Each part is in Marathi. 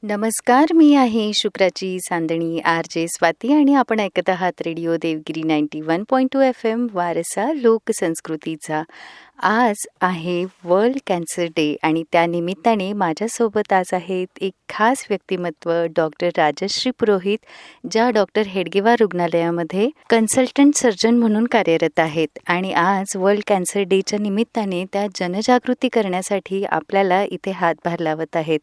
नमस्कार, मी आहे शुक्राची चांदणी आर.जे. स्वाती आणि आपण ऐकत आहात रेडिओ देवगिरी 91.2 FM वारसा लोकसंस्कृतीचा. आज आहे वर्ल्ड कॅन्सर डे आणि त्यानिमित्ताने माझ्यासोबत आज आहेत एक खास व्यक्तिमत्व डॉक्टर राजश्री पुरोहित, ज्या डॉक्टर हेडगेवार रुग्णालयामध्ये कन्सल्टंट सर्जन म्हणून कार्यरत आहेत. आणि आज वर्ल्ड कॅन्सर डेच्या निमित्ताने त्या जनजागृती करण्यासाठी आपल्याला इथे हातभार लावत आहेत.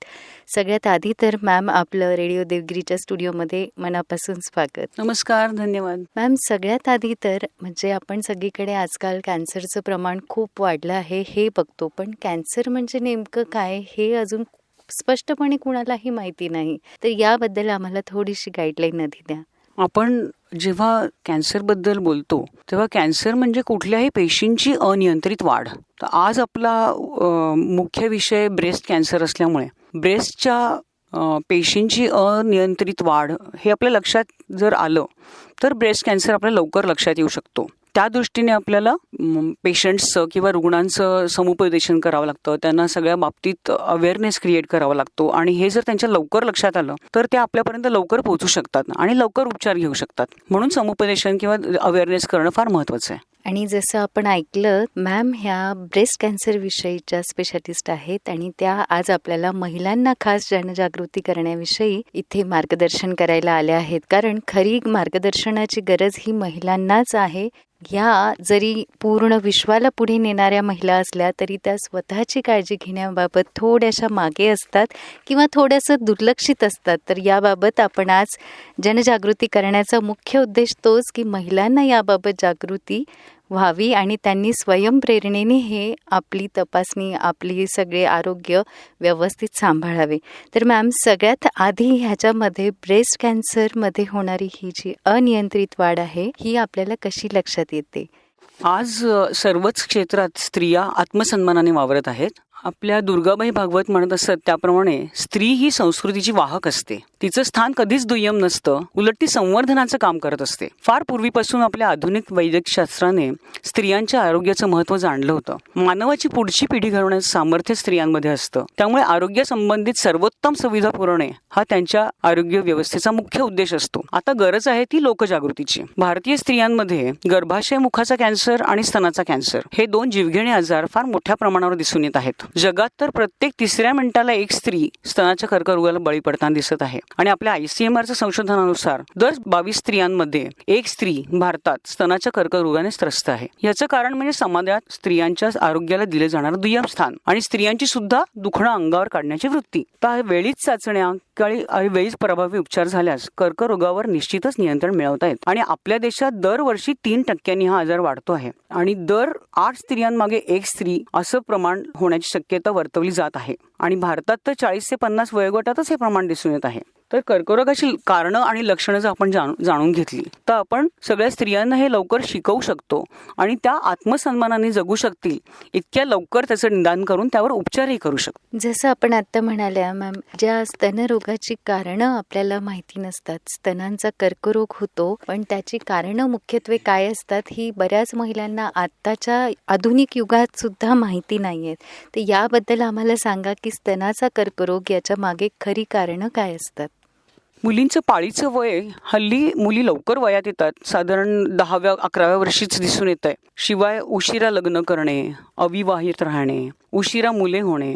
सगळ्यात आधी तर मॅम, आपलं रेडिओ देवगिरीच्या स्टुडिओमध्ये मनापासून स्वागत. नमस्कार, धन्यवाद. मॅम, सगळ्यात आधी तर म्हणजे आपण सगळीकडे आजकाल कॅन्सरचं प्रमाण खूप वाढलं आहे हे बघतो, पण कॅन्सर म्हणजे नेमकं काय हे अजून स्पष्टपणे कुणालाही माहिती नाही. तर याबद्दल आम्हाला थोडीशी गाईडलाईन आधी द्या. आपण जेव्हा कॅन्सरबद्दल बोलतो तेव्हा कॅन्सर म्हणजे कुठल्याही पेशींची अनियंत्रित वाढ. तर आज आपला मुख्य विषय ब्रेस्ट कॅन्सर असल्यामुळे ब्रेस्टच्या पेशींची अनियंत्रित वाढ हे आपल्या लक्षात जर आलं तर ब्रेस्ट कॅन्सर आपल्या लवकर लक्षात येऊ शकतो. त्या दृष्टीने आपल्याला पेशंट्सचं किंवा रुग्णांचं समुपदेशन करावं लागतं, त्यांना सगळ्या बाबतीत अवेअरनेस क्रिएट करावा लागतो आणि हे जर त्यांच्या लवकर लक्षात आलं तर ते आपल्यापर्यंत लवकर पोहोचू शकतात आणि लवकर उपचार घेऊ शकतात. म्हणून समुपदेशन किंवा अवेअरनेस करणं फार महत्त्वाचं आहे. आणि जसं आपण ऐकलं, मॅम ह्या ब्रेस्ट कॅन्सर विषयीच्या स्पेशालिस्ट आहेत आणि त्या आज आपल्याला महिलांना खास जनजागृती करण्याविषयी इथे मार्गदर्शन करायला आल्या आहेत. कारण खरी मार्गदर्शनाची गरज ही महिलांनाच आहे. ह्या जरी पूर्ण विश्वाला पुढे नेणाऱ्या महिला असल्या तरी त्या स्वतःची काळजी घेण्याबाबत थोड्याशा मागे असतात किंवा थोड्यासं दुर्लक्षित असतात. तर याबाबत आपण आज जनजागृती करण्याचा मुख्य उद्देश तोच की महिलांना याबाबत जागृती व्हावी आणि त्यांनी स्वयंप्रेरणेने हे आपली तपासणी, आपली सगळे आरोग्य व्यवस्थित सांभाळावे. तर मॅम, सगळ्यात आधी ह्याच्यामध्ये ब्रेस्ट कॅन्सरमध्ये होणारी ही जी अनियंत्रित वाढ आहे ही आपल्याला कशी लक्षात येते? आज सर्वच क्षेत्रात स्त्रिया आत्मसन्मानाने वावरत आहेत. आपल्या दुर्गाबाई भागवत म्हणत असत त्याप्रमाणे स्त्री ही संस्कृतीची वाहक असते. तिचं स्थान कधीच दुय्यम नसतं, उलट ती संवर्धनाचं काम करत असते. फार पूर्वीपासून आपल्या आधुनिक वैद्यकशास्त्राने स्त्रियांच्या आरोग्याचं महत्त्व जाणलं होतं. मानवाची पुढची पिढी घडवण्याचं सामर्थ्य स्त्रियांमध्ये असतं. त्यामुळे आरोग्य संबंधित सर्वोत्तम सुविधा पुरवणे हा त्यांच्या आरोग्य व्यवस्थेचा मुख्य उद्देश असतो. आता गरज आहे ती लोकजागृतीची. भारतीय स्त्रियांमध्ये गर्भाशय मुखाचा कॅन्सर आणि स्तनाचा कॅन्सर हे दोन जीवघेणे आजार फार मोठ्या प्रमाणावर दिसून येत आहेत. जगात तर प्रत्येक 3ऱ्या मिनिटाला एक स्त्री स्तनाच्या कर्करोगाला बळी पडताना दिसत आहे. आणि आपल्या ICMRच्या संशोधनानुसार दर 22 स्त्रियांमध्ये एक स्त्री भारतात स्तनाच्या कर्करोगाने त्रस्त आहे. याचं कारण म्हणजे समाजात स्त्रियांच्या आरोग्याला दिले जाणारं दुय्यम स्थान आणि स्त्रियांची सुद्धा दुखणं अंगावर काढण्याची वृत्ती. तर वेळीच चाचण्या आणि वेळीच प्रभावी उपचार झाल्यास कर्करोगावर निश्चितच नियंत्रण मिळवता येत. आणि आपल्या देशात दरवर्षी 3% हा आजार वाढतो आहे आणि दर 8 स्त्रियांमागे एक स्त्री असं प्रमाण होण्याची शक्यता वर्तवली जात आहे. आणि भारतात तर 40 ते 50 वयोगटातच हे प्रमाण दिसून येत आहे. तर कर्करोगाची कारणं आणि लक्षणं जर आपण जाणून घेतली तर आपण सगळ्या स्त्रियांना हे लवकर शिकवू शकतो आणि त्या आत्मसन्मानाने जगू शकतील इतक्या लवकर त्याचं निदान करून त्यावर उपचारही करू शकतो. जसं आपण आता म्हणाल्या मॅम, ज्या स्तनरोगाची कारणं आपल्याला माहिती नसतात, स्तनांचा कर्करोग होतो, पण त्याची कारणं मुख्यत्वे काय असतात ही बऱ्याच महिलांना आत्ताच्या आधुनिक युगात सुद्धा माहिती नाही आहेत. तर याबद्दल आम्हाला सांगा की स्तनाचा कर्करोग याच्या मागे खरी कारणं काय असतात? मुलींचं पाळीचं वय हल्ली मुली लवकर वयात येतात, साधारण 10व्या-11व्या वर्षीच दिसून येत आहे. शिवाय उशिरा लग्न करणे, अविवाहित राहणे, उशिरा मुले होणे,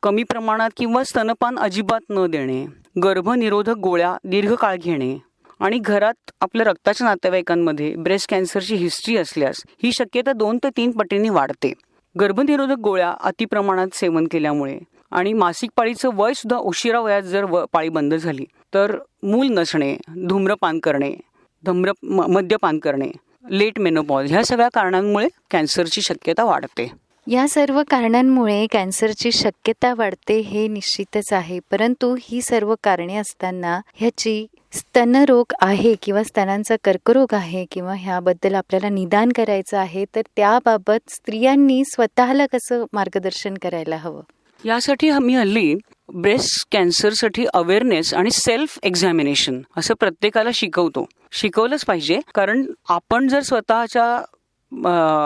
कमी प्रमाणात किंवा स्तनपान अजिबात न देणे, गर्भनिरोधक गोळ्या दीर्घकाळ घेणे आणि घरात आपल्या रक्ताच्या नातेवाईकांमध्ये ब्रेस्ट कॅन्सरची हिस्ट्री असल्यास ही शक्यता 2 ते 3 पटींनी वाढते. गर्भनिरोधक गोळ्या अतिप्रमाणात सेवन केल्यामुळे आणि मासिक पाळीचं वय सुद्धा उशिरा वयात जर पाळी बंद झाली तर मूल नसणे, धूम्रपान करणे, मद्यपान करणे, लेट मेनोपॉज ह्या सगळ्या कारणांमुळे कॅन्सरची शक्यता वाढते. या सर्व कारणांमुळे कॅन्सरची शक्यता वाढते हे निश्चितच आहे. परंतु ही सर्व कारणे असताना ह्याची स्तनरोग आहे किंवा स्तनांचा कर्करोग आहे किंवा ह्याबद्दल आपल्याला निदान करायचं आहे, तर त्याबाबत स्त्रियांनी स्वतःला कसं मार्गदर्शन करायला हवं? यासाठी मी हल्ली ब्रेस्ट कॅन्सरसाठी अवेअरनेस आणि सेल्फ एक्झामिनेशन असं प्रत्येकाला शिकवलंच पाहिजे. कारण आपण जर स्वतःच्या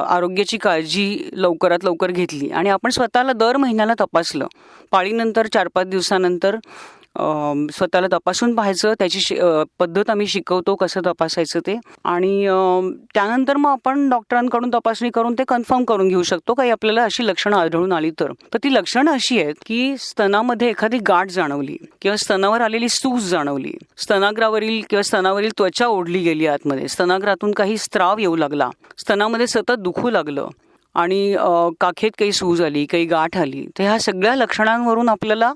आरोग्याची काळजी लवकरात लवकर घेतली आणि आपण स्वतःला दर महिन्याला तपासलं, पाळीनंतर 4-5 दिवसानंतर स्वतःला तपासून पाहायचं, त्याची पद्धत आम्ही शिकवतो कसं तपासायचं ते. आणि त्यानंतर मग आपण डॉक्टरांकडून तपासणी करून ते कन्फर्म करून घेऊ शकतो काही आपल्याला अशी लक्षणं आढळून आली तर ती लक्षणं अशी आहेत की स्तनामध्ये एखादी गाठ जाणवली किंवा स्तनावर आलेली सूज जाणवली, स्तनाग्रावरील किंवा स्तनावरील त्वचा ओढली गेली आतमध्ये, स्तनाग्रातून काही स्त्राव येऊ लागला, स्तनामध्ये सतत दुखू लागलं आणि काखेत काही सूज आली, काही गाठ आली, तर ह्या सगळ्या लक्षणांवरून आपल्याला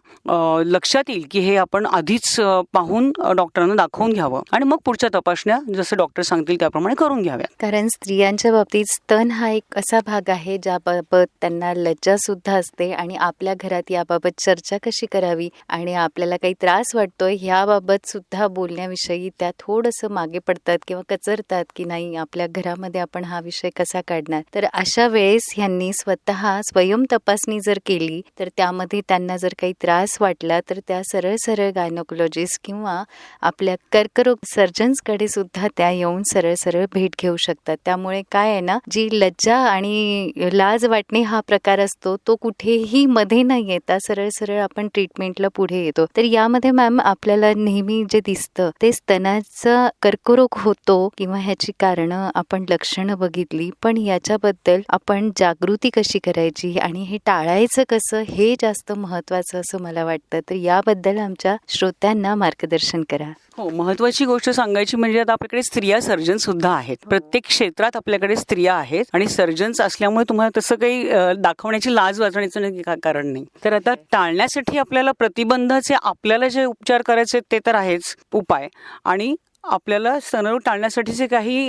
लक्षात येईल की हे आपण आधीच पाहून डॉक्टरांना दाखवून घ्यावं आणि मग पुढच्या तपासण्या जसं डॉक्टर सांगतील त्याप्रमाणे करून घ्याव्या. कारण स्त्रियांच्या बाबतीत स्तन हा एक असा भाग आहे ज्याबाबत त्यांना लज्जा सुद्धा असते आणि आपल्या घरात याबाबत चर्चा कशी करावी आणि आपल्याला काही त्रास वाटतोय ह्याबाबत सुद्धा बोलण्याविषयी त्या थोडंसं मागे पडतात किंवा कचरतात की नाही आपल्या घरामध्ये आपण हा विषय कसा काढणार. तर अशा वेळेस ह्यांनी स्वतः स्वयं तपासणी जर केली तर त्यामध्ये त्यांना जर काही त्रास वाटला तर त्या सरळ सरळ गायनोकोलॉजिस्ट किंवा आपल्या कर्करोग सर्जन्सकडे सुद्धा त्या येऊन सरळ सरळ भेट घेऊ शकतात. त्यामुळे काय आहे ना, जी लज्जा आणि लाज वाटणे हा प्रकार असतो तो कुठेही मध्ये न येता सरळ सरळ आपण ट्रीटमेंटला पुढे येतो. तर यामध्ये मॅम आपल्याला नेहमी जे दिसतं ते स्तनाचा कर्करोग होतो किंवा ह्याची कारणं आपण लक्षणं बघितली, पण याच्याबद्दल आपण जागृती कशी करायची आणि हे टाळायचं कसं हे जास्त महत्त्वाचं असं मला वाटतं. तर याबद्दल आमच्या श्रोत्यांना मार्गदर्शन करा. हो, महत्वाची गोष्ट सांगायची म्हणजे आता आपल्याकडे स्त्रिया सर्जन सुद्धा आहेत. प्रत्येक क्षेत्रात आपल्याकडे स्त्रिया आहेत आणि सर्जन्स असल्यामुळे तुम्हाला तसं काही दाखवण्याची लाज वाटण्याचं कारण नाही. तर आता टाळण्यासाठी आपल्याला प्रतिबंधाचे आपल्याला जे उपचार करायचे ते तर आहेच उपाय, आणि आपल्याला स्तनरोग टाळण्यासाठीचे काही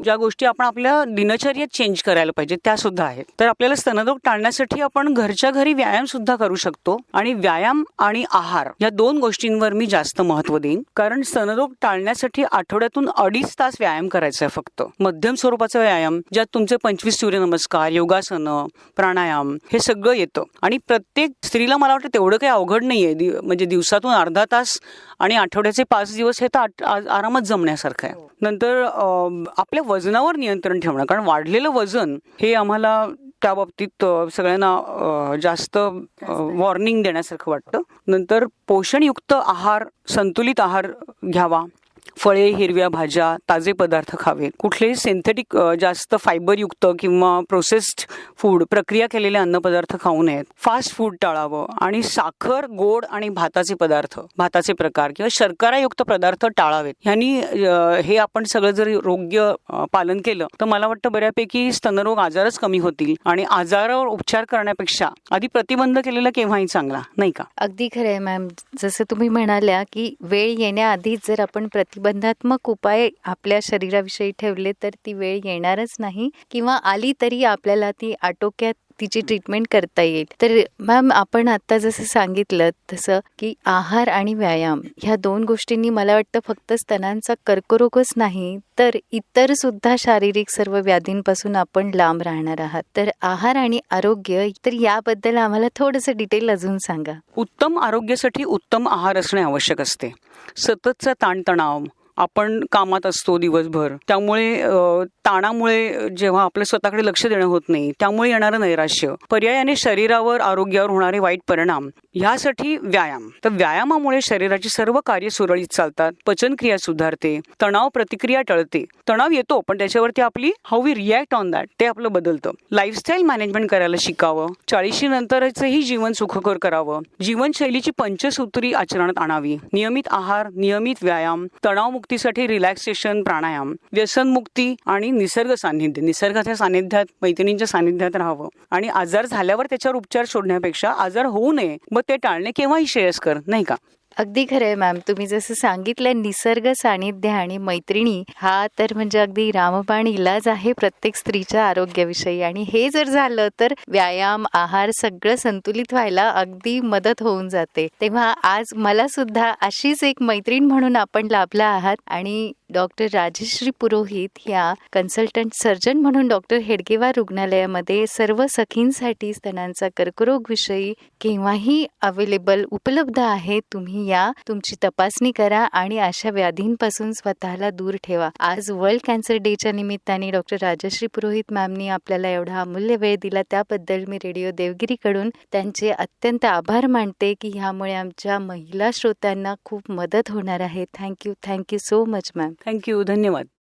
ज्या गोष्टी आपण आपल्या दिनचर्येत चेंज करायला पाहिजे त्या सुद्धा आहेत. तर आपल्याला स्तनरोग टाळण्यासाठी आपण घरच्या घरी व्यायाम सुद्धा करू शकतो आणि व्यायाम आणि आहार या दोन गोष्टींवर मी जास्त महत्त्व देईन. कारण स्तनरोग टाळण्यासाठी आठवड्यातून 2.5 तास व्यायाम करायचा आहे फक्त. मध्यम स्वरूपाचा व्यायाम ज्यात तुमचे 25 सूर्यनमस्कार, योगासनं, प्राणायाम हे सगळं येतं आणि प्रत्येक स्त्रीला मला वाटतं तेवढं काही अवघड नाहीये. म्हणजे दिवसातून अर्धा तास आणि आठवड्याचे 5 दिवस हे तर आरामात जमण्यासारखं आहे. नंतर आपल्या वजनावर नियंत्रण ठेवणं, कारण वाढलेलं वजन हे आम्हाला त्या बाबतीत सगळ्यांना जास्त वॉर्निंग देण्यासारखं वाटतं. नंतर पोषणयुक्त आहार, संतुलित आहार घ्यावा. फळे, हिरव्या भाज्या, ताजे पदार्थ खावे. कुठलेही सिंथेटिक जास्त फायबरयुक्त किंवा प्रोसेस्ड फूड, प्रक्रिया केलेले अन्नपदार्थ खाऊ नयेत. फास्ट फूड टाळावं आणि साखर, गोड आणि भाताचे पदार्थ, भाताचे प्रकार किंवा शर्करायुक्त पदार्थ टाळावेत. ह्यांनी हे आपण सगळं जर योग्य पालन केलं तर मला वाटतं बऱ्यापैकी स्तनरोग आजारच कमी होतील आणि आजारावर उपचार करण्यापेक्षा आधी प्रतिबंध केलेला केव्हाही चांगला, नाही का? अगदी खरं आहे मॅम. जसं तुम्ही म्हणाल्या की वेळ येण्याआधीच जर आपण प्रतिबंधात्मक उपाय आपल्या शरीराविषयी ठेवले तर ती वेळ येणारच नाही किंवा आली तरी आपल्याला ती आटोक्यात तिची ट्रीटमेंट करता येईल. तर मॅम आपण आता जसं सांगितलं तसं की आहार आणि व्यायाम ह्या दोन गोष्टींनी मला वाटतं फक्त स्तनांचा कर्करोगच नाही तर इतर सुद्धा शारीरिक सर्व व्याधींपासून आपण लांब राहणार आहात. तर आहार आणि आरोग्य, तर याबद्दल आम्हाला थोडंसं डिटेल अजून सांगा. उत्तम आरोग्यासाठी उत्तम आहार असणे आवश्यक असते. सततचा ताणतणाव, आपण कामात असतो दिवसभर, त्यामुळे ताणामुळे जेव्हा आपल्या स्वतःकडे लक्ष देणं होत नाही त्यामुळे येणारं नैराश्य, पर्यायाने शरीरावर, आरोग्यावर होणारे वाईट परिणाम, ह्यासाठी व्यायाम. तर व्यायामामुळे शरीराची सर्व कार्य सुरळीत चालतात, पचनक्रिया सुधारते, तणाव प्रतिक्रिया टळते. तणाव येतो पण त्याच्यावरती आपली how we react on that ते आपलं बदलतं. लाईफस्टाईल मॅनेजमेंट करायला शिकावं. 40 नंतरचंही जीवन सुखकर करावं. जीवनशैलीची पंचसूत्री आचरणात आणावी. नियमित आहार, नियमित व्यायाम, तणावमुक्तीसाठी रिलॅक्सेशन, प्राणायाम, व्यसनमुक्ती आणि निसर्ग सान्निध्य, निसर्गाच्या सानिध्यात, मैत्रिणींच्या सानिध्यात राहावं. आणि आजार झाल्यावर त्याच्यावर उपचार शोधण्यापेक्षा आजार होऊ नये मग ते टाळणे केव्हाही श्रेयस्कर, नाही का? अगदी खरं आहे मॅम. तुम्ही जसं सांगितलं निसर्ग सानिध्य आणि मैत्रिणी हा तर म्हणजे अगदी रामबाण इलाज आहे प्रत्येक स्त्रीच्या आरोग्याविषयी. आणि हे जर झालं तर व्यायाम, आहार सगळं संतुलित व्हायला अगदी मदत होऊन जाते. तेव्हा आज मला सुद्धा अशीच एक मैत्रीण म्हणून आपण लाभला आहात आणि डॉक्टर राजश्री पुरोहित ह्या कन्सल्टंट सर्जन म्हणून डॉक्टर हेडगेवार रुग्णालयामध्ये सर्व सखींसाठी स्तनांचा कर्करोग विषयी केव्हाही उपलब्ध आहे. तुम्ही या, तुमची तपासणी करा आणि अशा व्याधींपासून स्वतःला दूर ठेवा. आज वर्ल्ड कॅन्सर डेच्या निमित्ताने डॉक्टर राजश्री पुरोहित मॅमनी आपल्याला एवढा अमूल्य वेळ दिला, त्याबद्दल मी रेडिओ देवगिरीकडून त्यांचे अत्यंत आभार मानते की ह्यामुळे आमच्या महिला श्रोत्यांना खूप मदत होणार आहे. Thank you so much ma'am. Thank you, धन्यवाद.